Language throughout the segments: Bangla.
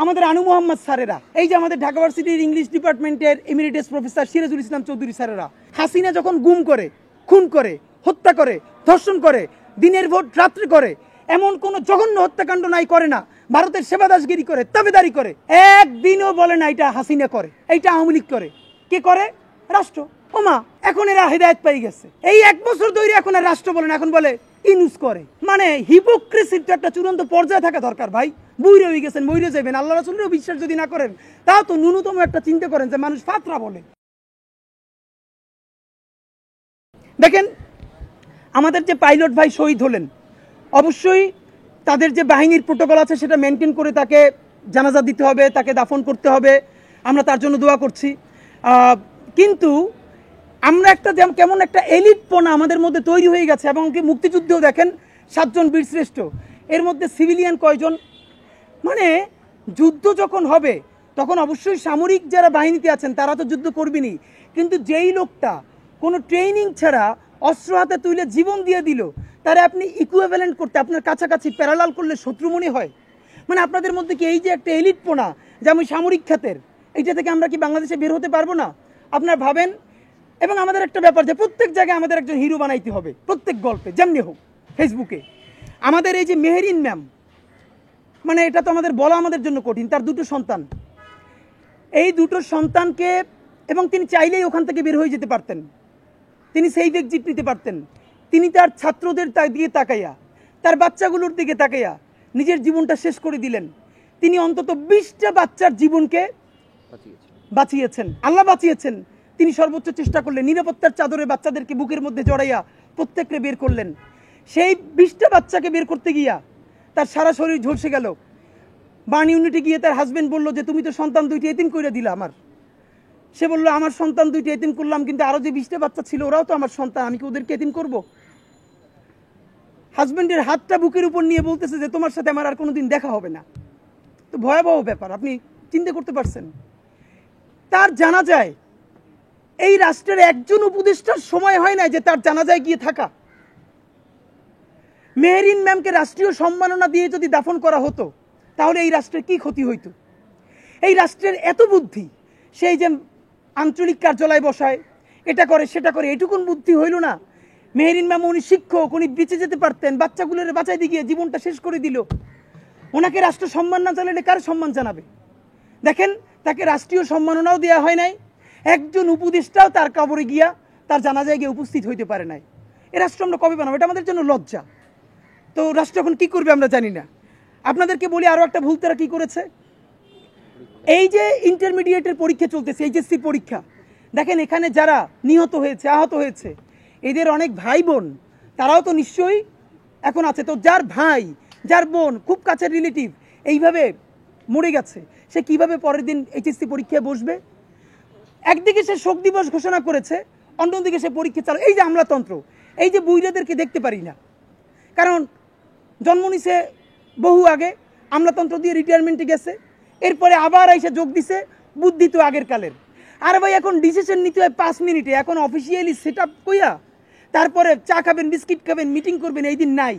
আমাদের আনু মোহাম্মদ স্যারেরা, এই যে আমাদের ঢাকা ভার্সিটির ইংলিশ ডিপার্টমেন্টের এমিরিটাস প্রফেসর সিরাজুল ইসলাম চৌধুরী স্যারেরা, হাসিনা যখন গুম করে, খুন করে, হত্যা করে, ধর্ষণ করে, দিনের ভোট রাত্রে করে, এমন কোন জঘন্য হত্যাকাণ্ড নাই করে না, ভারতের সেবাদাসগিরি করে, তাবেদারি করে, একদিনও বলে না এটা হাসিনা করে, এইটা আওয়ামী লীগ করে। কে করে? রাষ্ট্র। ওমা, এখন এরা হেদায়েত পেয়ে গেছে। এই 1 বছর ধরে এখন আর রাষ্ট্র বলে না, এখন বলে ইনুস করে। মানে হিপোক্রেসির তো একটা চূড়ান্ত পর্যায়ে থাকা দরকার ভাই। বুইরে হয়ে গেছেন, বইরে যাবেন। আল্লাহ রাসূলেরও বিশ্বাস যদি না করেন, তাও তো ন্যূনতম একটা চিন্তা করেন যে মানুষ ফাতরা বলে। দেখেন, আমাদের যে পাইলট ভাই শহীদ হলেন, অবশ্যই তাদের যে বাহিনীর প্রোটোকল আছে সেটা মেনটেন করে তাকে জানাজা দিতে হবে, তাকে দাফন করতে হবে, আমরা তার জন্য দোয়া করছি। কিন্তু আমরা একটা কেমন একটা এলিটপনা আমাদের মধ্যে তৈরি হয়ে গেছে। এবং কি মুক্তিযুদ্ধেও দেখেন 7 জন বীরশ্রেষ্ঠ, এর মধ্যে সিভিলিয়ান কয়জন? মানে যুদ্ধ যখন হবে তখন অবশ্যই সামরিক যারা বাহিনীতে আছেন তারা তো যুদ্ধ করবেনই, কিন্তু যেই লোকটা কোনো ট্রেনিং ছাড়া অস্ত্র হাতে তুলে জীবন দিয়ে দিল, তারা আপনি ইকুইভ্যালেন্ট করতে, আপনার কাছাকাছি প্যারালাল করলে শত্রু মনে হয়? মানে আপনাদের মধ্যে কি এই যে একটা এলিটপনা যে আমি সামরিক খাতের, এইটা থেকে আমরা কি বাংলাদেশে বের হতে পারবো না? আপনার ভাবেন। এবং আমাদের একটা ব্যাপার যে প্রত্যেক জায়গায় আমাদের একজন হিরো বানাইতে হবে, প্রত্যেক গল্পে যেমনি হোক। ফেসবুকে আমাদের এই যে মেহেরিন ম্যাম, মানে এটা তো আমাদের বলা আমাদের জন্য কঠিন, তার 2টো সন্তান, এই 2টো সন্তানকে, এবং তিনি চাইলেই ওখান থেকে বের হয়ে যেতে পারতেন, তিনি সেই এক্সিট নিতে পারতেন। তিনি তার ছাত্রদের দিকে তাকাইয়া, তার বাচ্চাগুলোর দিকে তাকাইয়া নিজের জীবনটা শেষ করে দিলেন। তিনি অন্তত 20টা বাচ্চার জীবনকে বাঁচিয়েছেন, আল্লাহ বাঁচিয়েছেন। তিনি সর্বোচ্চ চেষ্টা করলেন, নিরাপত্তার চাদরে বাচ্চাদেরকে বুকের মধ্যে জড়াইয়া প্রত্যেককে বের করলেন। সেই 20টা বাচ্চাকে বের করতে গিয়া তার সারা শরীর ঝলসে গেল। বার্ন ইউনিটে গিয়ে তার হাজবেন্ড বলল যে তুমি তো সন্তান 2টি এতিম করে দিলা আমার। সে বলল আমার সন্তান 2টি এতিম করলাম, কিন্তু আরো যে 20টা বাচ্চা ছিল ওরাও তো আমার সন্তান, আমি কি ওদেরকে এতিম করব? হাজবেন্ডের হাতটা বুকের উপর নিয়ে বলতেছে যে তোমার সাথে আমার আর কোনোদিন দেখা হবে না। তো ভয়াবহ ব্যাপার, আপনি চিন্তা করতে পারছেন? তার জানাজায় এই রাষ্ট্রের একজন উপদেষ্টার সময় হয় না যে তার জানাজায় গিয়ে থাকা। মেহেরিন ম্যামকে রাষ্ট্রীয় সম্মাননা দিয়ে যদি দাফন করা হতো তাহলে এই রাষ্ট্রের কি ক্ষতি হইতো? এই রাষ্ট্রের এত বুদ্ধি, সেই যে আঞ্চলিক কার্যালয় বসায়, এটা করে সেটা করে, এটুকুন বুদ্ধি হইল না? মেহেরিন ম্যাম উনি শিক্ষক, উনি বেঁচে যেতে পারতেন, বাচ্চাগুলোর বাঁচাই দিয়ে গিয়ে জীবনটা শেষ করে দিল। ওনাকে রাষ্ট্র সম্মান না জানালে কার সম্মান জানাবে? দেখেন, তাকে রাষ্ট্রীয় সম্মাননাও দেওয়া হয় নাই, একজন উপদেষ্টাও তার কবরে গিয়া তার জানাজায় গিয়ে উপস্থিত হইতে পারে নাই। এ রাষ্ট্র আমরা কবে বানাবো? এটা আমাদের জন্য লজ্জা। তো রাষ্ট্র এখন কি করবে আমরা জানি না। আপনাদেরকে বলি আরো একটা ভুল তারা কি করেছে। এই যে ইন্টারমিডিয়েটের পরীক্ষা চলতেছে, এইচএসসি পরীক্ষা, দেখেন এখানে যারা নিহত হয়েছে, আহত হয়েছে, এদের অনেক ভাই বোন তারাও তো নিশ্চয়ই এখন আছে। তো যার ভাই, যার বোন, খুব কাছের রিলেটিভ এইভাবে মরে গেছে, সে কিভাবে পরের দিন এইচএসসি পরীক্ষায় বসবে? একদিকে সে শোক দিবস ঘোষণা করেছে, অন্যদিকে সে পরীক্ষা চালু। এই যে আমলাতন্ত্র, এই যে বুইরাদেরকে দেখতে পারি না, কারণ জন্ম নিছে বহু আগে, আমলাতন্ত্র দিয়ে রিটায়ারমেন্টে গেছে, এরপরে আবার এসে যোগ দিছে, বুদ্ধি তো আগের কালের। আর ভাই এখন ডিসিশন নিতে হয় 5 মিনিটে, এখন অফিসিয়ালি সেট আপ কইয়া তারপরে চা খাবেন, বিস্কিট খাবেন, মিটিং করবেন, এই দিন নাই।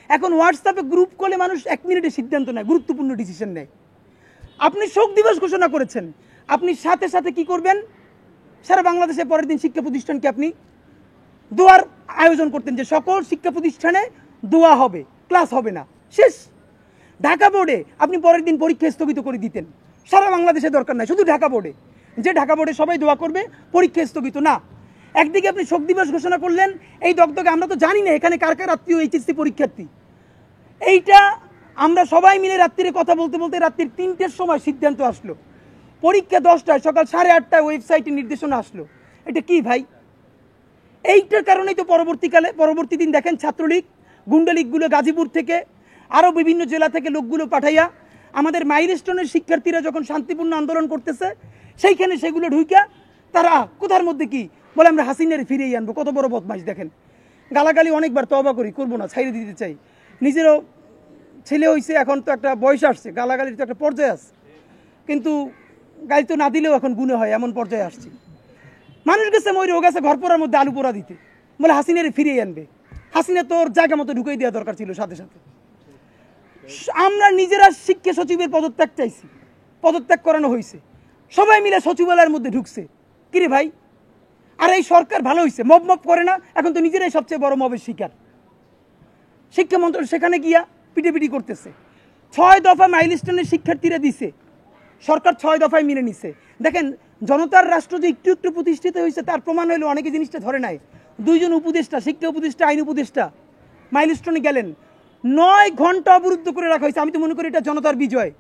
এখন হোয়াটসঅ্যাপে গ্রুপ কলে মানুষ 1 মিনিটে সিদ্ধান্ত নেয়, গুরুত্বপূর্ণ ডিসিশন নেয়। আপনি শোক দিবস ঘোষণা করেছেন, আপনি সাথে সাথে কি করবেন? সারা বাংলাদেশে পরের দিন শিক্ষা প্রতিষ্ঠানকে আপনি দোয়ার আয়োজন করতেন যে সকল শিক্ষা প্রতিষ্ঠানে দোয়া হবে, ক্লাস হবে না, শেষ। ঢাকা বোর্ডে আপনি পরের দিন পরীক্ষা স্থগিত করে দিতেন। সারা বাংলাদেশে দরকার নাই, শুধু ঢাকা বোর্ডে, যে ঢাকা বোর্ডে সবাই দোয়া করবে, পরীক্ষা স্থগিত না। একদিকে আপনি শোক দিবস ঘোষণা করলেন, এই দগদগে আমরা তো জানি না এখানে কার কার আত্মীয় এইচএসসি পরীক্ষার্থী। এইটা আমরা সবাই মিলে রাত্রিরে কথা বলতে বলতে রাত্রির 3টের সময় সিদ্ধান্ত আসলো, পরীক্ষা 10টায়, সকাল 8:30টায় ওয়েবসাইটে নির্দেশনা আসলো। এটা কি ভাই? এইটার কারণেই তো পরবর্তী দিন দেখেন ছাত্রলীগ, গুন্ডালীগগুলো গাজীপুর থেকে আরও বিভিন্ন জেলা থেকে লোকগুলো পাঠাইয়া আমাদের মাইলস্টোনের শিক্ষার্থীরা যখন শান্তিপূর্ণ আন্দোলন করতেছে সেইখানে সেগুলো ঢুইকা তারা কোথার মধ্যে কি বলে আমরা হাসিনারে ফিরিয়ে আনবো। কত বড় বদমাইশ দেখেন। গালাগালি অনেকবার তওবা করি, করবো না, ছাইড়ে দিতে চাই। নিজেরও ছেলে হয়েছে, এখন তো একটা বয়স আসছে, গালাগালির তো একটা পর্যায়ে আছে, কিন্তু গালি তো না দিলেও এখন গুণে হয়, এমন পর্যায়ে আসছি। মানুষ গেছে ময়ূর ও গেছে ঘর পোড়ার মধ্যে আলু পোড়া দিতে, বলে হাসিনারে ফিরিয়ে আনবে। হাসিনা তোর জায়গা মতো ঢুকিয়ে দেওয়া দরকার ছিল সাথে সাথে। আমরা নিজেরা শিক্ষা সচিবের পদত্যাগ চাইছি, পদত্যাগ করানো হয়েছে, সবাই মিলে সচিবালয়ের মধ্যে ঢুকছে। কিরে ভাই, আর এই সরকার ভালো হয়েছে, মব মব করে না, এখন তো নিজেরাই সবচেয়ে বড় মবের শিকার। শিক্ষা মন্ত্রণালয় সেখানে গিয়া পিটিপিটি করতেছে। 6 দফা মাইলস্টোনের শিক্ষার্থীরা দিছে, সরকার 6 দফায় মেনে নিছে। দেখেন, জনতার রাষ্ট্র যে একটু একটু প্রতিষ্ঠিত হয়েছে তার প্রমাণ হলো অনেকে জিনিসটা ধরে নাই। 2 জন উপদেষ্টা, শিক্ষা উপদেষ্টা, আইন উপদেষ্টা মাইলস্টোনে গেলেন, 9 ঘন্টা অবরুদ্ধ করে রাখা হয়েছে। আমি তো মনে করি এটা জনতার বিজয়।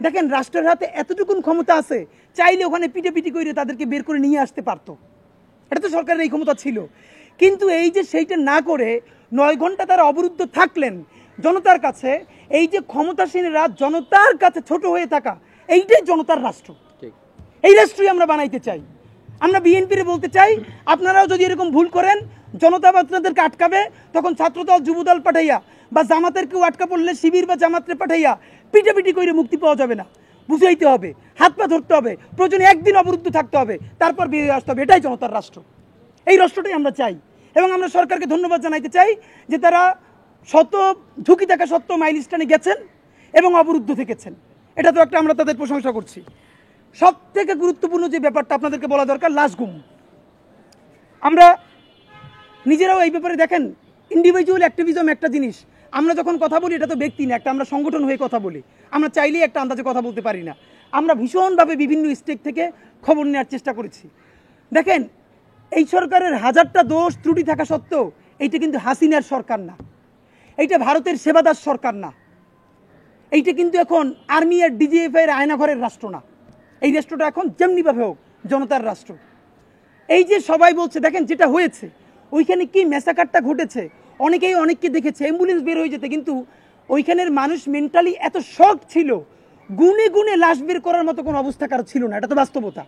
দেখেন, রাষ্ট্রের হাতে এতটুকুন ক্ষমতা আছে, চাইলে ওখানে পিটিপিটি করে তাদেরকে বের করে নিয়ে আসতে পারতো। এটা তো সরকারের এই ক্ষমতা ছিল, কিন্তু এই যে সেইটা না করে 9 ঘন্টা তারা অবরুদ্ধ থাকলেন জনতার কাছে। এই যে ক্ষমতাসীনরা জনতার কাছে ছোট হয়ে থাকা, এইটাই জনতার রাষ্ট্র। এই রাষ্ট্রই আমরা বানাইতে চাই। আমরা বিএনপির বলতে চাই, আপনারাও যদি এরকম ভুল করেন, জনতা আপনাদেরকে আটকাবে, তখন ছাত্রদল, যুবদল পাঠাইয়া বা জামাতের কেউ আটকা পড়লে শিবির বা জামাতরে পাঠাইয়া পিটাপিটি করে মুক্তি পাওয়া যাবে না। বুঝাইতে হবে, হাত পা ধরতে হবে, প্রয়োজনে একদিন অবরুদ্ধ থাকতে হবে, তারপর বেরিয়ে আসতে হবে। এটাই জনতার রাষ্ট্র, এই রাষ্ট্রটাই আমরা চাই। এবং আমরা সরকারকে ধন্যবাদ জানাইতে চাই যে তারা শত ঝুঁকি থাকা সত্ত্বেও মাইলস্টোনে গেছেন এবং অবরুদ্ধ থেকেছেন। এটা তো একটা, আমরা তাদের প্রশংসা করছি। সব থেকে গুরুত্বপূর্ণ যে ব্যাপারটা আপনাদেরকে বলা দরকার, লাশ গুম। আমরা নিজেরাও এই ব্যাপারে দেখেন, ইন্ডিভিজুয়াল অ্যাক্টিভিজম একটা জিনিস। আমরা যখন কথা বলি, এটা তো ব্যক্তি না, একটা আমরা সংগঠন হয়ে কথা বলি। আমরা চাইলেই একটা আন্দাজে কথা বলতে পারি না। আমরা ভীষণভাবে বিভিন্ন স্টেক থেকে খবর নেওয়ার চেষ্টা করেছি। দেখেন, এই সরকারের হাজারটা দোষ ত্রুটি থাকা সত্ত্বেও এইটা কিন্তু হাসিনার সরকার না, এইটা ভারতের সেবাদার সরকার না, এইটা কিন্তু এখন আর্মি আর ডিজিএফ এর আয়নাঘরের রাষ্ট্র না। এই রাষ্ট্রটা এখন যেমনিভাবে হোক জনতার রাষ্ট্র। এই যে সবাই বলছে, দেখেন যেটা হয়েছে ওইখানে কি ম্যাসাকারটা ঘটেছে, অনেকেই অনেককে দেখেছে, অ্যাম্বুলেন্স বের হয়ে যেতে, কিন্তু ওইখানের মানুষ মেন্টালি এত শক ছিল, গুনে গুনে লাশ বের করার মতো কোনো অবস্থা কারো ছিল না। এটা তো বাস্তবতা।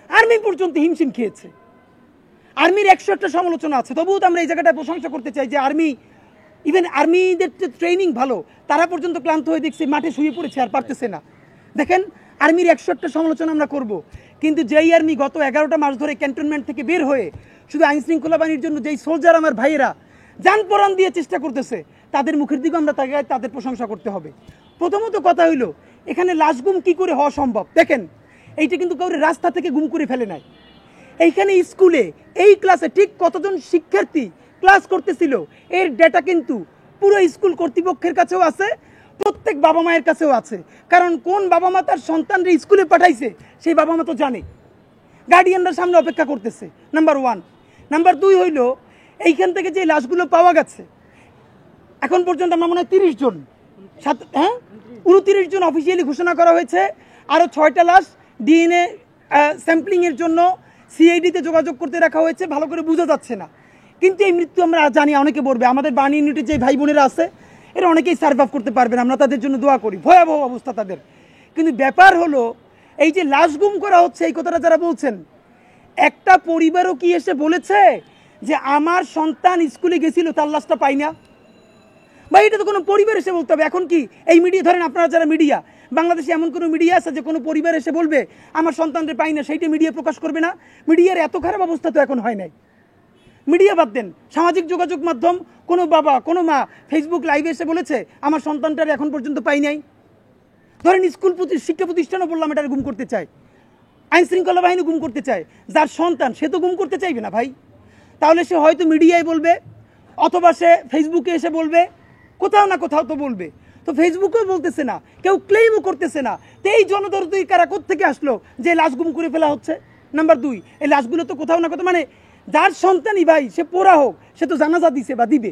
আর্মি পর্যন্ত হিমশিম খেয়েছে। আর্মির 101টা সমালোচনা আছে, তবুও তো আমরা এই জায়গাটা প্রশংসা করতে চাই যে আর্মি, ইভেন আর্মিদের ট্রেনিং ভালো, তারা পর্যন্ত ক্লান্ত হয়ে দেখছি মাঠে শুয়ে পড়েছে, আর পারতেছে না। দেখেন, আর্মির 101টা সমালোচনা আমরা করব, কিন্তু যেই আর্মি গত 11টা মাস ধরে ক্যান্টনমেন্ট থেকে বের হয়ে শুধু আইন শৃঙ্খলা বাহিনীর জন্য যেই সোলজার আমার ভাইয়েরা জান পরাণ দিয়ে চেষ্টা করতেছে, তাদের মুখের দিকে আমরা তাদের প্রশংসা করতে হবে। প্রথমত কথা হইলো, এখানে লাশ গুম কি করে হওয়া সম্ভব? দেখেন, এইটা কিন্তু কাউরে রাস্তা থেকে গুম করে ফেলে নাই। এইখানে স্কুলে এই ক্লাসে ঠিক কতজন শিক্ষার্থী ক্লাস করতেছিল এর ডেটা কিন্তু পুরো স্কুল কর্তৃপক্ষের কাছেও আছে, প্রত্যেক বাবা মায়ের কাছেও আছে। কারণ কোন বাবা মা তার সন্তানরা স্কুলে পাঠাইছে সেই বাবা মা তো জানে, গার্ডিয়ানরা সামনে অপেক্ষা করতেছে। নাম্বার 1। নাম্বার 2 হইল, এইখান থেকে যে লাশগুলো পাওয়া গেছে এখন পর্যন্ত আমরা মনে হয় 30 জন, 29 জন অফিসিয়ালি ঘোষণা করা হয়েছে। আরও 6টা লাশ ডিএনএ স্যাম্পলিংয়ের জন্য সিআইডিতে যোগাযোগ করতে রাখা হয়েছে, ভালো করে বোঝা যাচ্ছে না। কিন্তু এই মৃত্যু আমরা জানি অনেকে বলবে, আমাদের বাণী ইউনিটের যে ভাই বোনেরা আছে এরা অনেকেই সার্ভাইভ করতে পারবে না, আমরা তাদের জন্য দোয়া করি, ভয়াবহ অবস্থা তাদের। কিন্তু ব্যাপার হলো, এই যে লাশ গুম করা হচ্ছে এই কথাটা যারা বলছেন, একটা পরিবারও কি এসে বলেছে যে আমার সন্তান স্কুলে গেছিল তার লাশটা পাই না? বা এটা তো কোনো পরিবার এসে বলতে হবে। এখন কি এই মিডিয়া, ধরেন আপনারা যারা মিডিয়া, বাংলাদেশে এমন কোনো মিডিয়া আছে যে কোনো পরিবার এসে বলবে আমার সন্তানদের পাই না, সেইটা মিডিয়া প্রকাশ করবে না? মিডিয়ার এত খারাপ অবস্থা তো এখন হয় নাই। মিডিয়া বাদ দেন, সামাজিক যোগাযোগ মাধ্যম, কোনো বাবা কোনো মা ফেসবুক লাইভে এসে বলেছে আমার সন্তানটার এখন পর্যন্ত পাই নাই? ধরেন স্কুল শিক্ষা প্রতিষ্ঠানও বললাম এটা গুম করতে চায়, আইন শৃঙ্খলা বাহিনী গুম করতে চায়, যার সন্তান সে তো গুম করতে চাইবে না ভাই। তাহলে সে হয়তো মিডিয়ায় বলবে, অথবা সে ফেসবুকে এসে বলবে, কোথাও না কোথাও তো বলবে। তো ফেসবুকেও বলতেছে না, কেউ ক্লেইমও করতেছে না। তো এই জনদরদি কারা কোত্থেকে আসলো যে লাশ গুম করে ফেলা হচ্ছে? নাম্বার 2, এই লাশগুলো তো কোথাও না কোথাও, মানে যার সন্তানই ভাই সে পোড়া হোক, সে তো জানাজা দিছে বা দিবে,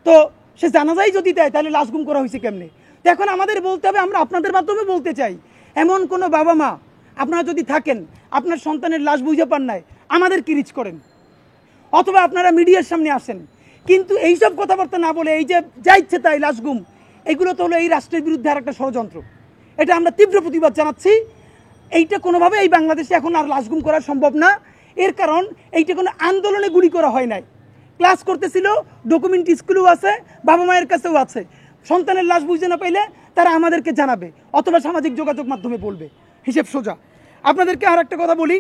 তো সে জানাজাই যদি দেয় তাহলে লাশ গুম করা হয়েছে কেমনে? তো এখন আমাদের বলতে হবে, আমরা আপনাদের মাধ্যমে বলতে চাই, এমন কোনো বাবা মা আপনারা যদি থাকেন, আপনার সন্তানের লাশ বুঝে পান নাই, আমাদের কি রিচ করেন, অথবা আপনারা মিডিয়ার সামনে আসেন। কিন্তু এইসব কথাবার্তা না বলে এই যে যা ইচ্ছে তাই লাশ গুম, এগুলো তো হলো এই রাষ্ট্রের বিরুদ্ধে আর একটা ষড়যন্ত্র। এটা আমরা তীব্র প্রতিবাদ জানাচ্ছি। এইটা কোনোভাবে এই বাংলাদেশে এখন আর লাশ গুম করা সম্ভব না। এর কারণ এইটা কোনো আন্দোলনে গুলি করা হয় নাই, ক্লাস করতেছিল, ডকুমেন্ট স্কুলেও আছে, বাবা মায়ের কাছেও আছে। সন্তানের লাশ বুঝতে না পাইলে তারা আমাদেরকে জানাবে অথবা সামাজিক যোগাযোগ মাধ্যমে বলবে, হিসেব সোজা। আপনাদেরকে আর একটা কথা বলি,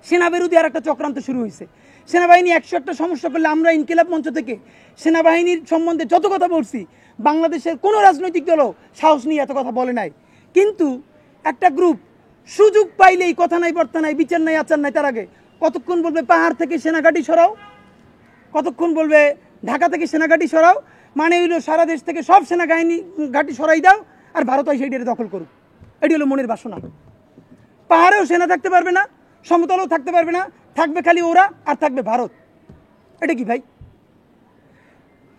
সেনা বিরোধী আর একটা চক্রান্ত শুরু হয়েছে। সেনাবাহিনী 101টা সমস্যা করলে আমরা ইনকিলাব মঞ্চ থেকে সেনাবাহিনীর সম্বন্ধে যত কথা বলছি, বাংলাদেশের কোনো রাজনৈতিক দলও সাহস নিয়ে এত কথা বলে নাই। কিন্তু একটা গ্রুপ সুযোগ পাইলেই কথা নাই বার্তা নাই, বিচার নাই আচার নাই, তার আগে কতক্ষণ বলবে পাহাড় থেকে সেনাঘাঁটি সরাও, কতক্ষণ বলবে ঢাকা থেকে সেনাঘাঁটি সরাও, মানে হইলো সারা দেশ থেকে সব সেনাবাহিনী ঘাঁটি সরাই দাও আর ভারত হয় সেইটারে দখল করুক। এটি হলো মনের বাসনা। পাহাড়েও সেনা থাকতে পারবে না, সমতলেও থাকতে পারবে না, থাকবে খালি ওরা আর থাকবে ভারত। এটা কি ভাই?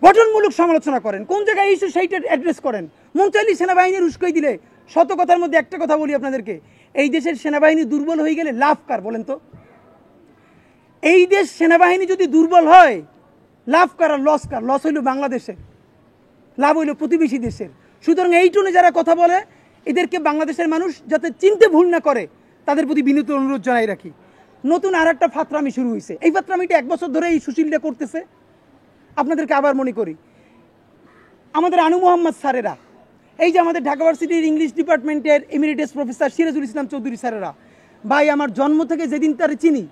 গঠনমূলক সমালোচনা করেন, কোন জায়গায় ইস্যু সেইটা অ্যাড্রেস করেন। মন চাইলে সেনাবাহিনীর উস্কাই দিলে, শত কথার মধ্যে একটা কথা বলি আপনাদেরকে, এই দেশের সেনাবাহিনী দুর্বল হয়ে গেলে লাভ কার বলেন তো? এই দেশ সেনাবাহিনী যদি দুর্বল হয় লাভ কার আর লস কার? লস হইল বাংলাদেশের, লাভ হইল প্রতিবেশী দেশের। সুতরাং এই টোনে যারা কথা বলে এদেরকে বাংলাদেশের মানুষ যাতে চিনতে ভুল না করে তাদের প্রতি বিনীত অনুরোধ জানাই রাখি। নতুন আর একটা ফাতরামি শুরু হয়েছে, এই ফাতরামিটা 1 বছর ধরে এই সুশীলটা করতেছে। আপনাদেরকে আবার মনে করি, আমাদের আনু মোহাম্মদ স্যারেরা, এই যে আমাদের ঢাকা ভার্সিটির ইংলিশ ডিপার্টমেন্টের এমিরিটাস প্রফেসর সিরাজুল ইসলাম চৌধুরী স্যারেরা, ভাই আমার জন্ম থেকে যেদিন তারে চিনি,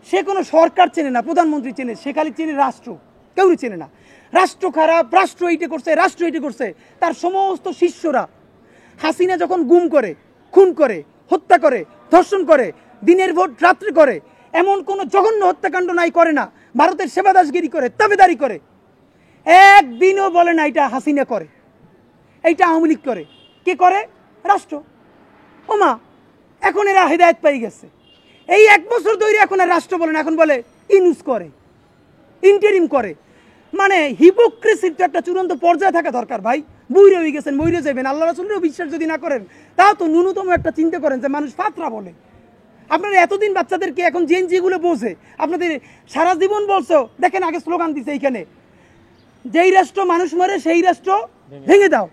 সে কোনো সরকার চেনে না, প্রধানমন্ত্রী চেনে, সে খালি চেনে রাষ্ট্র, কেউই চেনে না। রাষ্ট্র খারাপ, রাষ্ট্র এইটা করছে, রাষ্ট্র এইটা করছে। তার সমস্ত শিষ্যরা হাসিনা যখন গুম করে, খুন করে, হত্যা করে, ধর্ষণ করে, দিনের ভোট রাত্রে করে, এমন কোনো জঘন্য হত্যাকাণ্ড নাই করে না, ভারতের সেবাদাসগিরি করে, তাবেদারি করে, একদিনও বলে না এটা হাসিনা করে, এইটা আওয়ামী লীগ করে। কে করে? রাষ্ট্র। ওমা, এখন এরা হেদায়েত পাই গেছে, এই 1 বছর ধরে এখন আর রাষ্ট্র বলে না, এখন বলে ইনুস করে, ইন্টারিম করে। মানে হিপোক্রেসির তো একটা চূড়ান্ত পর্যায়ে থাকা দরকার ভাই। বুইরে হয়ে গেছেন, মইরে যাবেন, আল্লাহ রাসূলেরও বিশ্বাস যদি না করেন তাও তো ন্যূনতম একটা চিন্তা করেন যে মানুষ ফাতরা বলে। আপনারা এতদিন বাচ্চাদেরকে এখন যেগুলো বোঝে, আপনাদের সারা জীবন বলছো, দেখেন আগে স্লোগান দিছে এইখানে, যেই রাষ্ট্র মানুষ মারে সেই রাষ্ট্র ভেঙে দাও।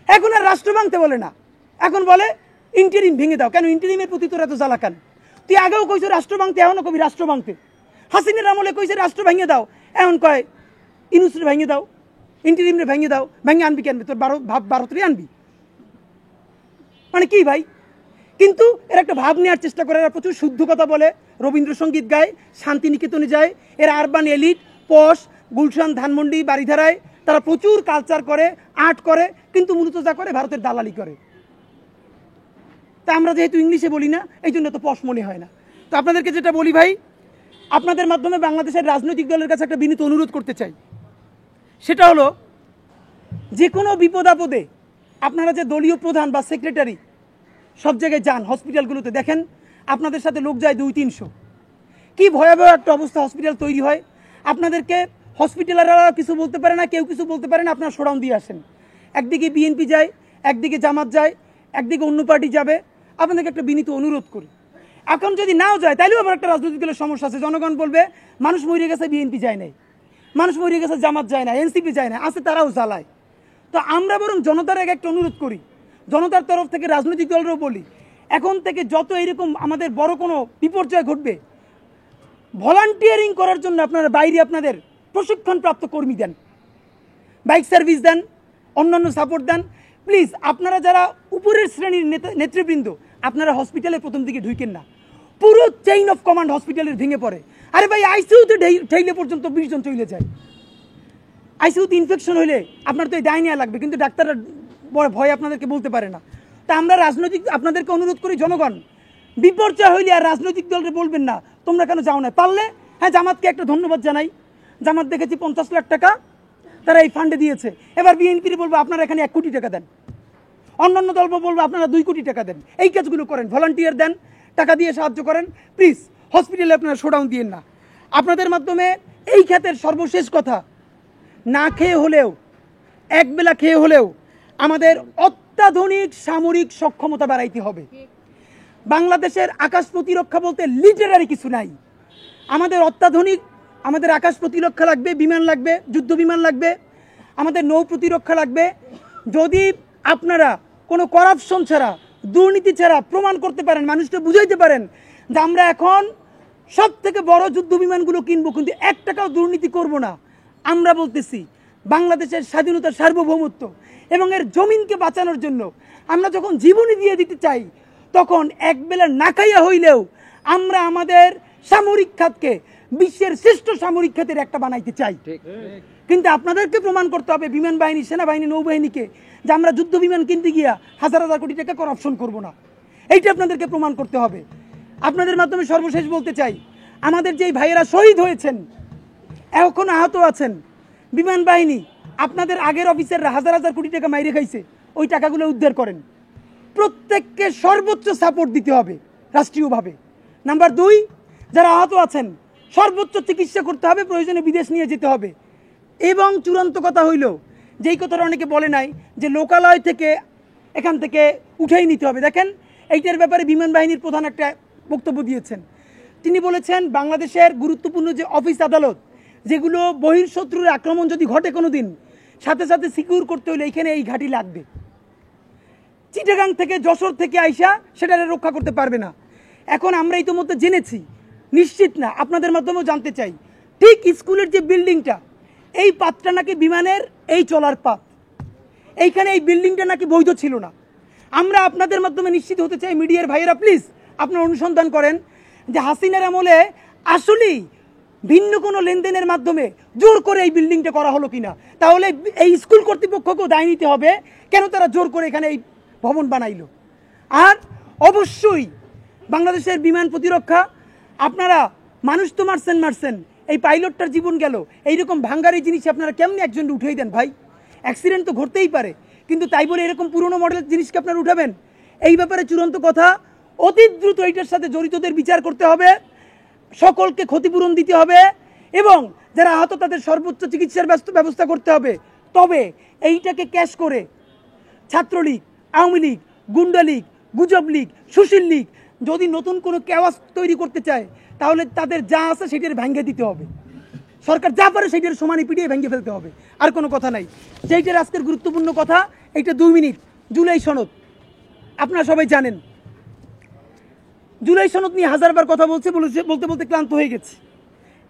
এখন আর রাষ্ট্র ভাঙতে বলে না, এখন বলে ইন্টারিম ভেঙে দাও। কেন ইন্টারিমের প্রতি তোর এত জ্বালা কেন? তুই আগেও কইছো রাষ্ট্র ভাঙতে, এখনও কবি রাষ্ট্র ভাঙতে। হাসিনার আমলে কইছে রাষ্ট্র ভেঙে দাও, এখন কয় ইনুসরে ভেঙে দাও, ইন্টারিমরে ভেঙে দাও। ভেঙে আনবি কেন? তোর ভারতেরই আনবি, মানে কি ভাই? কিন্তু এর একটা ভাব নেওয়ার চেষ্টা করে, এরা প্রচুর শুদ্ধ কথা বলে, রবীন্দ্রসঙ্গীত গায়, শান্তিনিকেতনে যায়, এরা আরবান এলিট, পশ, গুলশান, ধানমন্ডি, বাড়িধারায় তারা প্রচুর কালচার করে, আর্ট করে, কিন্তু মূলত যা করে ভারতের দালালি করে। তা আমরা যেহেতু ইংলিশে বলি না, এই জন্য তো পশ মনে হয় না। তো আপনাদেরকে যেটা বলি ভাই, আপনাদের মাধ্যমে বাংলাদেশের রাজনৈতিক দলের কাছে একটা বিনীত অনুরোধ করতে চাই, সেটা হলো যে কোনো বিপদ আপদে আপনারা যে দলীয় প্রধান বা সেক্রেটারি সব জায়গায় যান, হসপিটালগুলোতে দেখেন আপনাদের সাথে লোক যায় 200-300, কি ভয়াবহ একটা অবস্থা হসপিটাল তৈরি হয়। আপনাদেরকে হসপিটালেরা কিছু বলতে পারে না, কেউ কিছু বলতে পারে না, আপনারা শোডাউন দিয়ে আসেন। একদিকে বিএনপি যায়, একদিকে জামাত যায়, একদিকে অন্য পার্টি যাবে। আপনাদেরকে একটা বিনীত অনুরোধ করি, এখন যদি নাও যায় তাইলেও আবার একটা রাজনৈতিক দলের সমস্যা আছে। জনগণ বলবে মানুষ মরে গেছে, বিএনপি যায় নাই, মানুষ মরে গেছে, জামাত যায় না, এনসিপি যায় না, আছে তারাও জ্বালায়। তো আমরা বরং জনতার আগে একটা অনুরোধ করি, জনতার তরফ থেকে রাজনৈতিক দলরাও বলি, এখন থেকে যত এরকম আমাদের বড় কোনো বিপর্যয় ঘটবে, ভলান্টিয়ারিং করার জন্য আপনারা বাইরে আপনাদের প্রশিক্ষণপ্রাপ্ত কর্মী দেন, বাইক সার্ভিস দেন, অন্যান্য সাপোর্ট দেন। প্লিজ আপনারা যারা উপরের শ্রেণীর নেতৃবৃন্দ, আপনারা হসপিটালে প্রথম দিকে ঢুকেন না, পুরো চেইন অফ কমান্ড হসপিটালের ভেঙে পড়ে। আরে ভাই, আইসিইউতে ঠেইলে পর্যন্ত 20 জন চলে যায়। আইসিইউতে ইনফেকশন হইলে আপনার তো এই ডায়নিয়া লাগবে, কিন্তু ডাক্তাররা বড় ভয় আপনাদেরকে বলতে পারে না। তা আমরা রাজনৈতিক আপনাদেরকে অনুরোধ করি, জনগণ বিপর্যয় হইলে আর রাজনৈতিক দলকে বলবেন না তোমরা কেন যাও না। পারলে হ্যাঁ, জামাতকে একটা ধন্যবাদ জানাই, জামাত দেখেছি 50 লাখ টাকা তারা এই ফান্ডে দিয়েছে। এবার বিএনপির বলবো আপনারা এখানে 1 কোটি টাকা দেন, অন্যান্য দল বলবো আপনারা 2 কোটি টাকা দেন। এই কাজগুলো করেন, ভলান্টিয়ার দেন, টাকা দিয়ে সাহায্য করেন। প্লিজ হসপিটালে আপনারা শোডাউন দিয়েন না। আপনাদের মাধ্যমে এই ক্ষেত্রের সর্বশেষ কথা, না খেয়ে হলেও, একবেলা খেয়ে হলেও আমাদের অত্যাধুনিক সামরিক সক্ষমতা বাড়াইতে হবে। বাংলাদেশের আকাশ প্রতিরক্ষা বলতে লিটারারি কিছু নাই। আমাদের অত্যাধুনিক, আমাদের আকাশ প্রতিরক্ষা লাগবে, বিমান লাগবে, যুদ্ধ বিমান লাগবে, আমাদের নৌ প্রতিরক্ষা লাগবে। যদি আপনারা কোনো করাপশন ছাড়া, দুর্নীতি ছাড়া প্রমাণ করতে পারেন, মানুষকে বুঝাইতে পারেন যে আমরা এখন সব থেকে বড় যুদ্ধ বিমানগুলো কিনবো, কিন্তু 1 টাকাও দুর্নীতি করব না, আমরা বলতেছি বাংলাদেশের স্বাধীনতা, সার্বভৌমত্ব এবং এর জমিনকে বাঁচানোর জন্য আমরা যখন জীবনী দিয়ে দিতে চাই, তখন একবেলা না খাইয়া হইলেও আমরা আমাদের সামরিক খাতকে বিশ্বের শ্রেষ্ঠ সামরিক খাতের একটা বানাইতে চাই। কিন্তু আপনাদেরকে প্রমাণ করতে হবে বিমান বাহিনী, সেনাবাহিনী, নৌবাহিনীকে যে আমরা যুদ্ধ বিমান কিনতে গিয়া হাজার হাজার কোটি টাকা করাপশন করব না। এইটা আপনাদেরকে প্রমাণ করতে হবে। আপনাদের মাধ্যমে সর্বশেষ বলতে চাই, আমাদের যেই ভাইয়েরা শহীদ হয়েছেন, এখন আহত আছেন, বিমান বাহিনী আপনাদের আগের অফিসাররা হাজার হাজার কোটি টাকা মাইরে খাইছে, ওই টাকাগুলো উদ্ধার করেন। প্রত্যেককে সর্বোচ্চ সাপোর্ট দিতে হবে রাষ্ট্রীয়ভাবে। নাম্বার 2, যারা আহত আছেন সর্বোচ্চ চিকিৎসা করতে হবে, প্রয়োজনে বিদেশ নিয়ে যেতে হবে। এবং চূড়ান্ত কথা হইল, যেই কথাটা অনেকে বলে নাই যে লোকালয় থেকে এখান থেকে উঠেই নিতে হবে। দেখেন এইটার ব্যাপারে বিমান বাহিনীর প্রধান একটা বক্তব্য দিয়েছেন। তিনি বলেছেন বাংলাদেশের গুরুত্বপূর্ণ যে অফিস আদালত, যেগুলো বহির্শত্রুর আক্রমণ যদি ঘটে কোনো দিন, সাথে সাথে সিকিউর করতে হলে এইখানে এই ঘাঁটি লাগবে। চিটাগাং থেকে, যশোর থেকে আইসা সেটা রক্ষা করতে পারবে না। এখন আমরা ইতিমধ্যে জেনেছি, নিশ্চিত না, আপনাদের মাধ্যমেও জানতে চাই, ঠিক স্কুলের যে বিল্ডিংটা, এই পাতটা নাকি বিমানের এই চলার পাত, এইখানে এই বিল্ডিংটা নাকি বৈধ ছিল না। আমরা আপনাদের মাধ্যমে নিশ্চিত হতে চাই, মিডিয়ার ভাইয়েরা প্লিজ আপনারা অনুসন্ধান করেন যে হাসিনার আমলে আসলেই ভিন্ন কোনো লেনদেনের মাধ্যমে জোর করে এই বিল্ডিংটা করা হলো কিনা। তাহলে এই স্কুল কর্তৃপক্ষকেও দায় নিতে হবে, কেন তারা জোর করে এখানে এই ভবন বানাইলো। আর অবশ্যই বাংলাদেশের বিমান প্রতিরক্ষা, আপনারা মানুষ তো মারছেন, এই পাইলটটার জীবন গেল, এইরকম ভাঙ্গারি জিনিস আপনারা কেমনি একজন উঠেই দেন ভাই? অ্যাক্সিডেন্ট তো ঘটতেই পারে, কিন্তু তাই বলে এরকম পুরনো মডেলের জিনিসকে আপনারা উঠাবেন? এই ব্যাপারে চূড়ান্ত কথা, অতি দ্রুত এইটার সাথে জড়িতদের বিচার করতে হবে, সকলকে ক্ষতিপূরণ দিতে হবে, এবং যারা আহত তাদের সর্বোচ্চ চিকিৎসার ব্যবস্থা করতে হবে। তবে এইটাকে ক্যাশ করে ছাত্রলীগ, আওয়ামী লীগ, গুন্ডা লীগ, গুজব লীগ, সুশীল লীগ যদি নতুন কোনো কেওয়াস তৈরি করতে চায়, তাহলে তাদের যা আছে সেটার ভেঙে দিতে হবে। সরকার যা পারে সেটার সমানে পিটিয়ে ভেঙে ফেলতে হবে, আর কোনো কথা নাই। যেইটার আজকের গুরুত্বপূর্ণ কথা, এইটা 2 মিনিট। জুলাই সনদ আপনারা সবাই জানেন, জুলাই সনদ নিয়ে হাজারবার কথা বলতে বলতে ক্লান্ত হয়ে গেছে।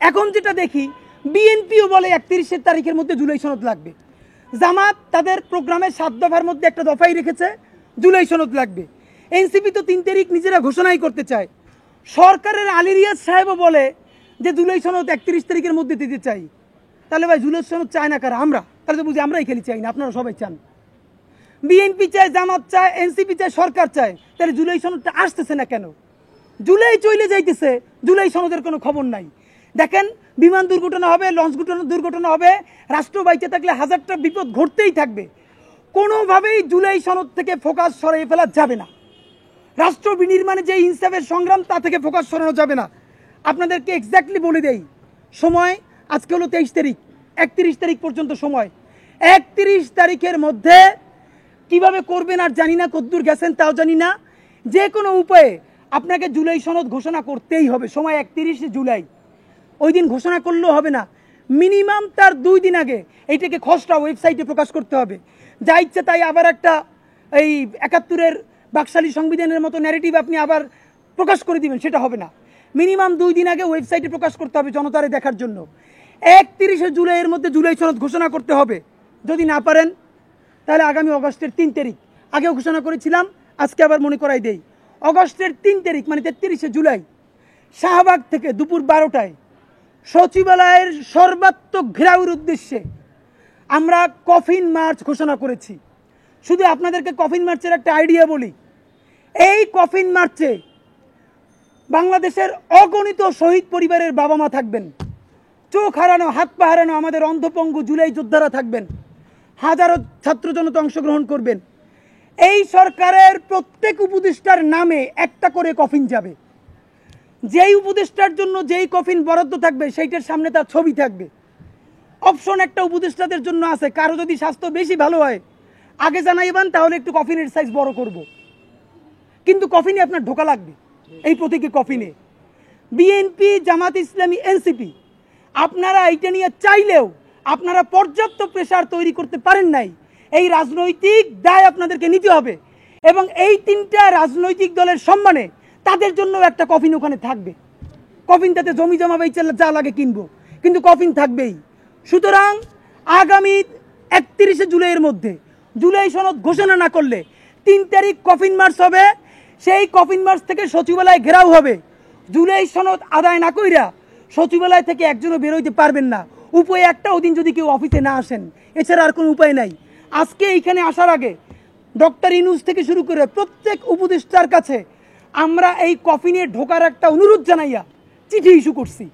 এখন যেটা দেখি, বিএনপিও বলে 31 তারিখের মধ্যে জুলাই সনদ লাগবে। জামাত তাদের প্রোগ্রামে 7 দফার মধ্যে একটা দফাই রেখেছে, জুলাই সনদ লাগবে। এনসিপি তো 3 তারিখ নিজেরা ঘোষণাই করতে চায়। সরকারের আলী রিয়াজ সাহেবও বলে যে জুলাই সনদ 31 তারিখের মধ্যে দিতে চাই। তাহলে ভাই জুলাই সনদ চায় না কারা? আমরা। তাহলে তো বুঝি আমরাই খেলি চাই না, আপনারা সবাই চান। বিএনপি চায়, জামাত চায়, এনসিপি চায়, সরকার চায়, তাহলে জুলাই সনদটা আসতেছে না কেন? জুলাই চলে যাইতেছে, জুলাই সনদের কোনো খবর নাই। দেখেন বিমান দুর্ঘটনা হবে, লঞ্চ দুর্ঘটনা হবে, রাষ্ট্র বাইচে থাকলে হাজারটা বিপদ ঘটতেই থাকবে। কোনোভাবেই জুলাই সনদ থেকে ফোকাস সরিয়ে ফেলা যাবে না। রাষ্ট্র বিনির্মাণে যে ইনসাফের সংগ্রাম, তা থেকে ফোকাস সরানো যাবে না। আপনাদেরকে এক্স্যাক্টলি বলে দেই, সময় আজকে হলো 23 তারিখ, 31 তারিখ পর্যন্ত সময়। 31 তারিখের মধ্যে কিভাবে করবেন আর জানি না, কদ্দূর গেছেন তাও জানি না, যে কোনো উপায়ে আপনাকে জুলাই সনদ ঘোষণা করতেই হবে। সময় 31 জুলাই, ওই দিন ঘোষণা করলেও হবে না, মিনিমাম তার 2 দিন আগে এইটাকে খসড়া ওয়েবসাইটে প্রকাশ করতে হবে। যা ইচ্ছে তাই আবার একটা এই 71-এর বাকশালী সংবিধানের মতো ন্যারেটিভ আপনি আবার প্রকাশ করে দিবেন, সেটা হবে না। মিনিমাম 2 দিন আগে ওয়েবসাইটে প্রকাশ করতে হবে জনতারে দেখার জন্য। 31 জুলাইয়ের মধ্যে জুলাই সনদ ঘোষণা করতে হবে। যদি না পারেন তাহলে আগামী অগস্টের 3 তারিখ, আগেও ঘোষণা করেছিলাম, আজকে আবার মনে করাই দেই, অগস্টের 3 তারিখ মানে 33 জুলাই শাহবাগ থেকে দুপুর 12টায় সচিবালয়ের সর্বাত্মক ঘেরাওয়ের উদ্দেশ্যে আমরা কফিন মার্চ ঘোষণা করেছি। শুধু আপনাদেরকে কফিন মার্চের একটা আইডিয়া বলি, এই কফিন মার্চে বাংলাদেশের অগণিত শহীদ পরিবারের বাবা মা থাকবেন, চোখ হারানো, হাত পা হারানো আমাদের অন্ধপঙ্গু জুলাই যোদ্ধারা থাকবেন, হাজারো ছাত্র জনতা অংশগ্রহণ করবেন। এই সরকারের প্রত্যেক উপদেষ্টার নামে একটা করে কফিন যাবে। যেই উপদেষ্টার জন্য যেই কফিন বরাদ্দ থাকবে, সেইটার সামনে তার ছবি থাকবে। অপশন একটা উপদেষ্টাদের জন্য আছে, কারো যদি স্বাস্থ্য বেশি ভালো হয় আগে জানাইবেন, তাহলে একটু কফিনের সাইজ বড় করব, কিন্তু কফিনে আপনার ঢোকা লাগবে। এই প্রতীকী কফিনে বিএনপি, জামাত ইসলামী, এনসিপি আপনারা এইটা নিয়ে চাইলেও আপনারা পর্যাপ্ত প্রেসার তৈরি করতে পারেন নাই। এই রাজনৈতিক দায় আপনাদেরকে নিতে হবে, এবং এই 3টা রাজনৈতিক দলের সম্মানে তাদের জন্য একটা কফিন ওখানে থাকবে। কফিনটাতে জমি জমা বেচে যা লাগে কিনবো, কিন্তু কফিন থাকবেই। সুতরাং আগামী 31 জুলাইয়ের মধ্যে জুলাই সনদ ঘোষণা না করলে 3 তারিখ কফিন মার্চ হবে। সেই কফিন মার্চ থেকে সচিবালয় ঘেরাও হবে। জুলাই সনদ আদায় না কইরা সচিবালয় থেকে একজনও বেরোইতে পারবেন না। উপায় একটা, ওদিন যদি কেউ অফিসে না আসেন, এছাড়া আর কোনো উপায় নাই। আজকে এইখানে আসার আগে ডক্টর ইউনূস থেকে শুরু করে প্রত্যেক উপদেষ্টার কাছে আমরা এই কফিনে ঢোকার একটা অনুরোধ জানাইয়া চিঠি ইস্যু করছি।